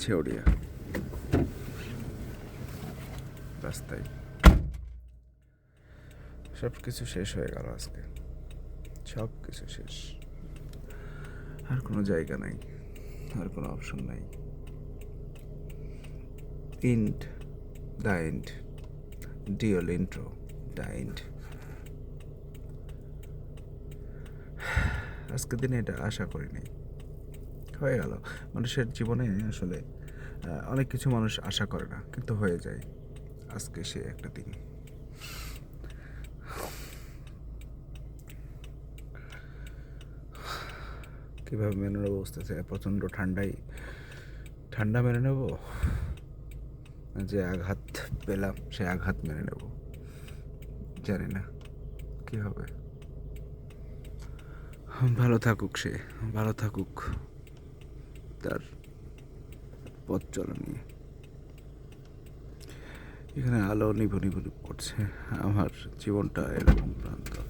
ছেউড়িয়া রাস্তায় সব কিছু শেষ হয়ে গেল আজকে, সব কিছু শেষ। আর কোনো জায়গা নাই, আর কোনো অপশন নাই। ইন্ড দ্য এন্ড, ডিওল ইন্ট্রো দ্য এন্ড। আজকের দিনে এটা আশা করিনি, হয়ে গেল। মানুষের জীবনে আসলে অনেক কিছু মানুষ আশা করে না, কিন্তু হয়ে যায়। আজকে সে একটা দিন। কীভাবে মেনে নেবো বুঝতেছে, প্রচণ্ড ঠান্ডা মেনে নেব, যে আঘাত পেলাম সে আঘাত মেনে নেব, জানি না কী হবে। ভালো থাকুক সে, ভালো থাকুক তার পথ চলা নিয়ে। এখানে আলো নিভু নিভু পড়ছে, আমার জীবনটা এরকম প্রান্তর।